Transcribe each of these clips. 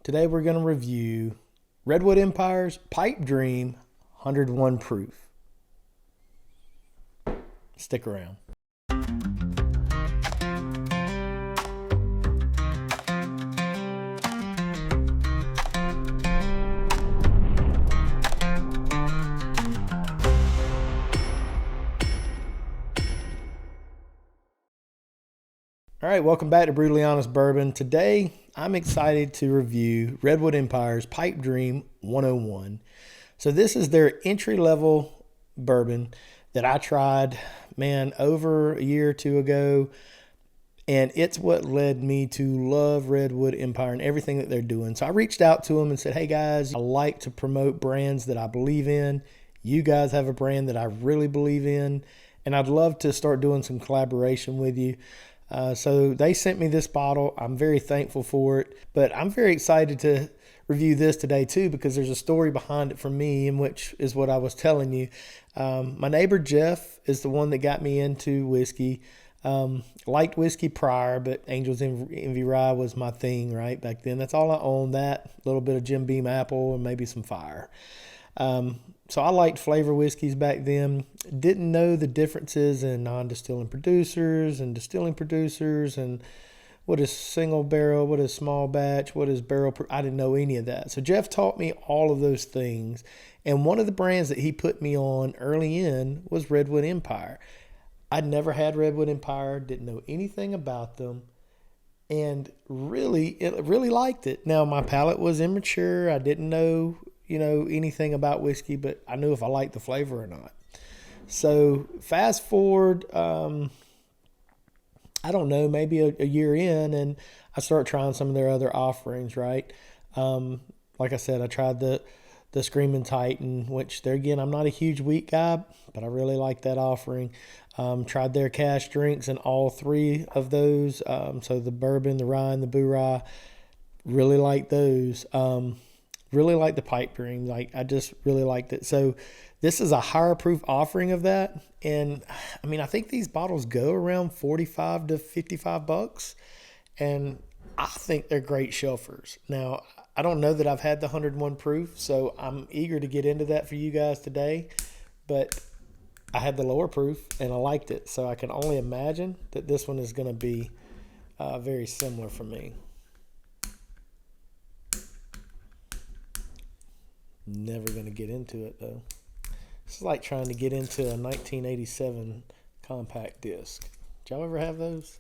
Today we're going to review Redwood Empire's Pipe Dream 101 proof. Stick around. All right, welcome back to Brewtally Honest Bourbon. Today, I'm excited to review Redwood Empire's Pipe Dream 101. So this is their entry-level bourbon that I tried, over a year or two ago. And it's what led me to love Redwood Empire and everything that they're doing. So I reached out to them and said, hey guys, I like to promote brands that I believe in. You guys have a brand that I really believe in. And I'd love to start doing some collaboration with you. So they sent me this bottle. I'm very thankful for it, but I'm very excited to review this today too, because there's a story behind it for me, and which is what I was telling you. My neighbor Jeff is the one that got me into whiskey. Liked whiskey prior, but Angel's Envy Rye was my thing right back then. That's all I owned, that little bit of Jim Beam Apple and maybe some Fire. So I liked flavor whiskeys back then. Didn't know the differences in non-distilling producers and distilling producers, and what is single barrel, what is small batch, what is barrel. I didn't know any of that. So Jeff taught me all of those things. And one of the brands that he put me on early in was Redwood Empire. I'd never had Redwood Empire, didn't know anything about them, and really liked it. Now my palate was immature. I didn't know anything about whiskey, but I knew if I liked the flavor or not. So fast forward, I don't know, maybe a year in, and I start trying some of their other offerings, right? Like I said, I tried the Screaming Titan, which there again, I'm not a huge wheat guy, but I really like that offering. Tried their cask drinks and all three of those. So the bourbon, the rye, and the boo rye, really like those. Really like the Pipe Dream. I just really liked it. So this is a higher proof offering of that. And I think these bottles go around 45 to 55 bucks. And I think they're great shelfers. Now, I don't know that I've had the 101 proof, so I'm eager to get into that for you guys today. But I had the lower proof and I liked it. So I can only imagine that this one is going to be very similar for me. Never going to get into it though. It's like trying to get into a 1987 compact disc. Did y'all ever have those?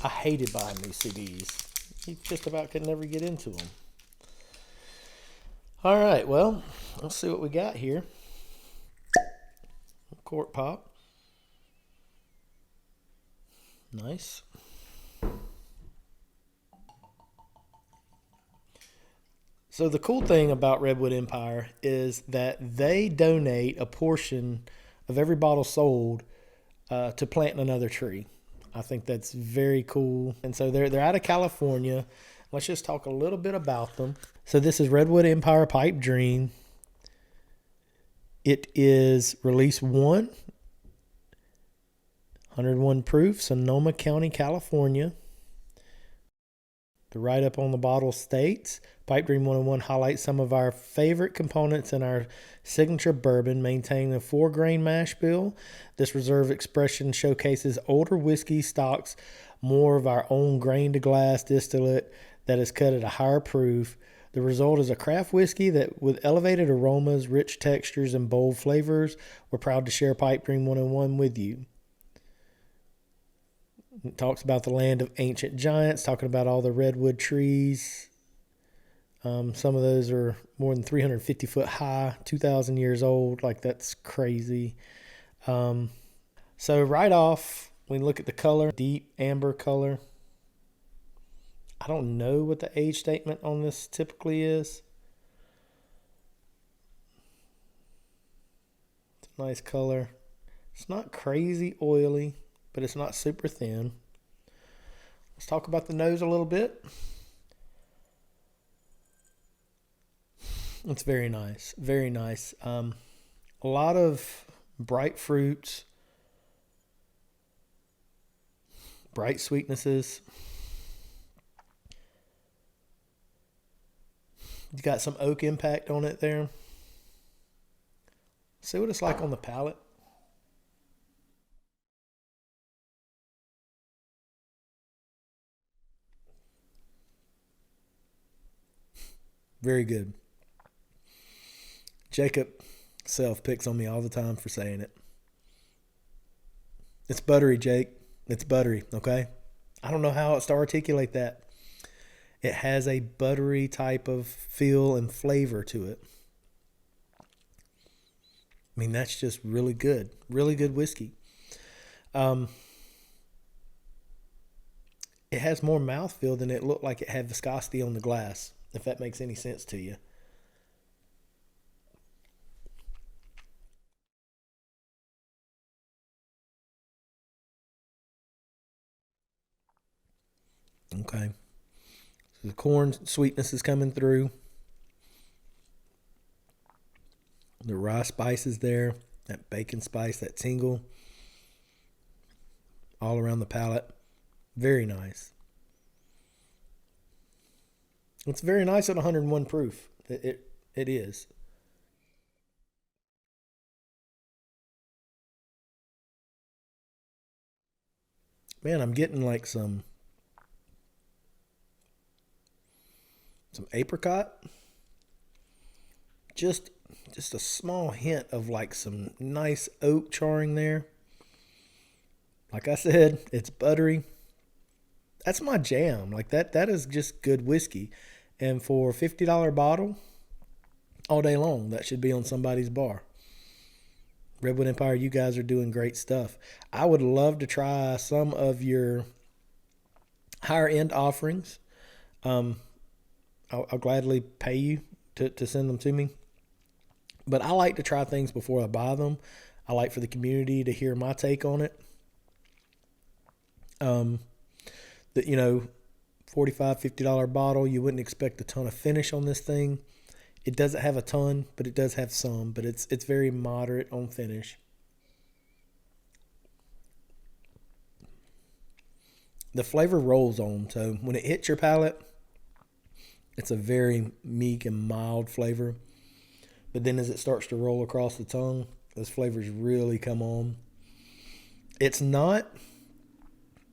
I hated buying these CDs. You just about could never get into them. All right, well, let's see what we got here. Cork pop. Nice. So the cool thing about Redwood Empire is that they donate a portion of every bottle sold to planting another tree. I think that's very cool. And so they're out of California. Let's just talk a little bit about them. So this is Redwood Empire Pipe Dream. It is release 101 proof, Sonoma County, California. The write-up on the bottle states, Pipe Dream 101 highlights some of our favorite components in our signature bourbon, maintaining a 4-grain mash bill. This reserve expression showcases older whiskey stocks, more of our own grain-to-glass distillate that is cut at a higher proof. The result is a craft whiskey that, with elevated aromas, rich textures, and bold flavors, we're proud to share Pipe Dream 101 with you. It talks about the land of ancient giants, talking about all the redwood trees. Some of those are more than 350 foot high, 2,000 years old. That's crazy. So right off, we look at the color, deep amber color. I don't know what the age statement on this typically is. It's a nice color. It's not crazy oily, but it's not super thin. Let's talk about the nose a little bit. It's very nice, very nice. A lot of bright fruits, bright sweetnesses. You got some oak impact on it there. See what it's like on the palate. Very good. Jacob Self picks on me all the time for saying it. It's buttery, Jake. It's buttery, okay? I don't know how else to articulate that. It has a buttery type of feel and flavor to it. I mean, that's just really good. Really good whiskey. It has more mouthfeel than it looked like it had viscosity on the glass, if that makes any sense to you. Okay. So the corn sweetness is coming through. The rye spice is there. That bacon spice, that tingle. All around the palate. Very nice. It's very nice at 101 proof. It is. Man, I'm getting like some apricot. Just a small hint of like some nice oak charring there. Like I said, it's buttery. That's my jam. Like that is just good whiskey. And for a $50 bottle, all day long, that should be on somebody's bar. Redwood Empire, you guys are doing great stuff. I would love to try some of your higher end offerings. I'll gladly pay you to send them to me. But I like to try things before I buy them. I like for the community to hear my take on it. That, $45, $50 bottle, you wouldn't expect a ton of finish on this thing. It doesn't have a ton, but it does have some. But it's very moderate on finish. The flavor rolls on. So when it hits your palate, it's a very meek and mild flavor. But then as it starts to roll across the tongue, those flavors really come on. It's not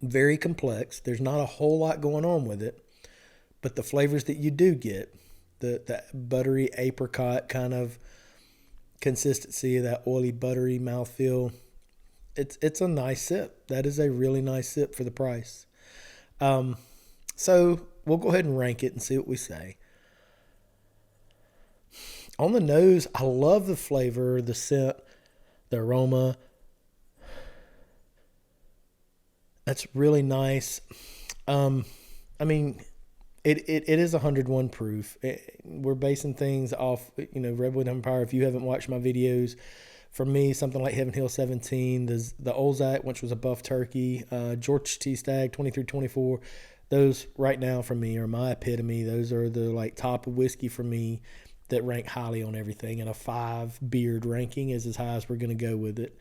very complex. There's not a whole lot going on with it. But the flavors that you do get, that buttery apricot kind of consistency, that oily, buttery mouthfeel, it's a nice sip. That is a really nice sip for the price. So we'll go ahead and rank it and see what we say. On the nose, I love the flavor, the scent, the aroma. That's really nice. I mean, it is 101 proof. We're basing things off, Redwood Empire. If you haven't watched my videos, for me, something like Heaven Hill 17, the Olzak, which was a buff turkey, George T. Stagg 2324. Those right now for me are my epitome. Those are the like top of whiskey for me that rank highly on everything. And a 5 beard ranking is as high as we're going to go with it.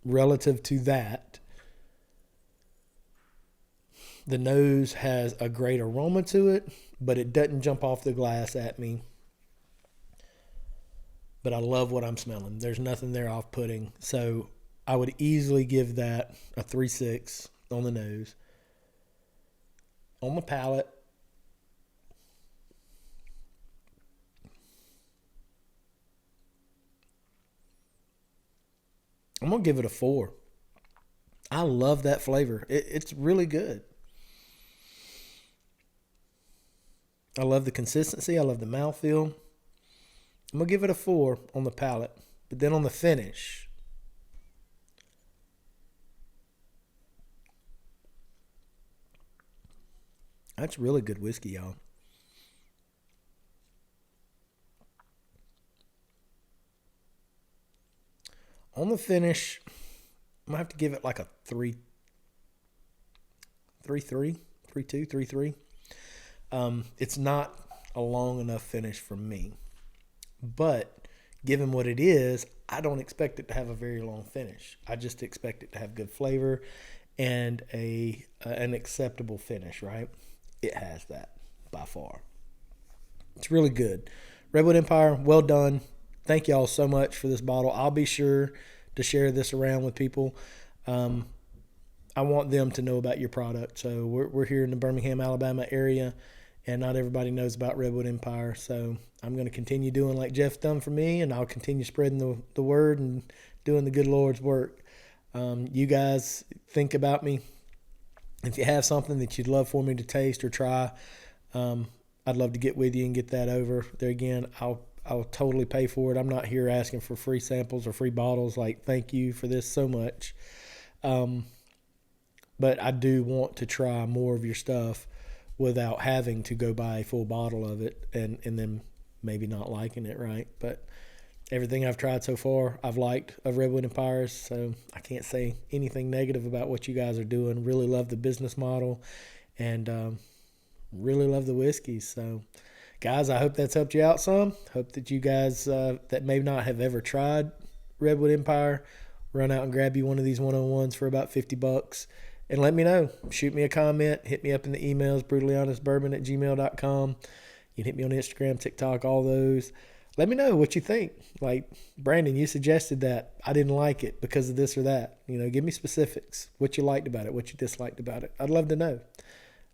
Relative to that, the nose has a great aroma to it, but it doesn't jump off the glass at me. But I love what I'm smelling. There's nothing there off-putting. So I would easily give that a 3.6 on the nose. On the palate, I'm going to give it a 4. I love that flavor. It's really good. I love the consistency. I love the mouthfeel. I'm going to give it a 4 on the palate. But then on the finish, that's really good whiskey, y'all. On the finish, I'm going to have to give it like a 3, 3.3, 3.2, 3.3. It's not a long enough finish for me. But given what it is, I don't expect it to have a very long finish. I just expect it to have good flavor and an acceptable finish, right? It has that by far. It's really good. Redwood Empire, well done. Thank y'all so much for this bottle. I'll be sure to share this around with people. I want them to know about your product. So we're here in the Birmingham, Alabama area, and not everybody knows about Redwood Empire. So I'm going to continue doing like Jeff's done for me, and I'll continue spreading the word and doing the good Lord's work. You guys think about me. If you have something that you'd love for me to taste or try, I'd love to get with you and get that over. There again, I'll totally pay for it. I'm not here asking for free samples or free bottles. Like, thank you for this so much. But I do want to try more of your stuff without having to go buy a full bottle of it and then maybe not liking it, right? But everything I've tried so far, I've liked of Redwood Empires, so I can't say anything negative about what you guys are doing. Really love the business model and really love the whiskeys. So, guys, I hope that's helped you out some. Hope that you guys that may not have ever tried Redwood Empire, run out and grab you one of these 101s for about $50. And let me know. Shoot me a comment. Hit me up in the emails, brewtallyhonestbourbon@gmail.com. You can hit me on Instagram, TikTok, all those. Let me know what you think. Like, Brandon, you suggested that. I didn't like it because of this or that. Give me specifics. What you liked about it, what you disliked about it. I'd love to know.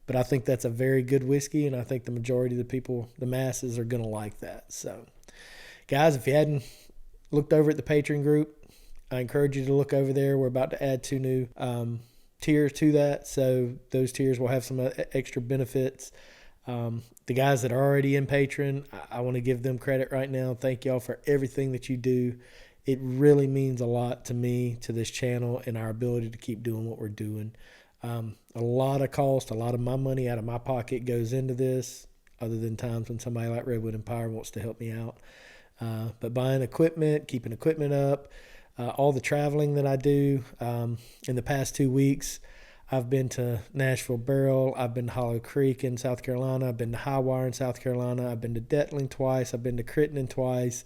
But I think that's a very good whiskey, and I think the majority of the people, the masses, are going to like that. So, guys, if you hadn't looked over at the Patreon group, I encourage you to look over there. We're about to add 2 new tiers to that, so those tiers will have some extra benefits. The guys that are already in Patreon, I want to give them credit right now. Thank y'all for everything that you do. It really means a lot to me, to this channel, and our ability to keep doing what we're doing. A lot of cost, a lot of my money out of my pocket goes into this, other than times when somebody like Redwood Empire wants to help me out. But buying equipment, keeping equipment up, all the traveling that I do. In the past 2 weeks, I've been to Nashville Barrel. I've been to Hollow Creek in South Carolina. I've been to Highwire in South Carolina. I've been to Detling twice. I've been to Crittenden twice.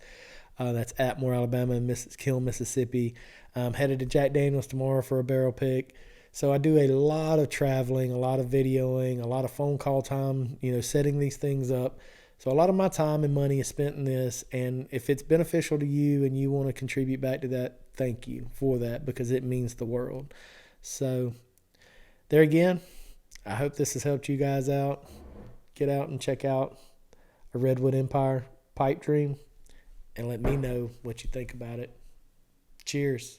That's Atmore, Alabama, and Kill, Mississippi. I'm headed to Jack Daniels tomorrow for a barrel pick. So I do a lot of traveling, a lot of videoing, a lot of phone call time, setting these things up. So a lot of my time and money is spent in this, and if it's beneficial to you and you want to contribute back to that, thank you for that, because it means the world. So there again, I hope this has helped you guys out. Get out and check out a Redwood Empire Pipe Dream and let me know what you think about it. Cheers.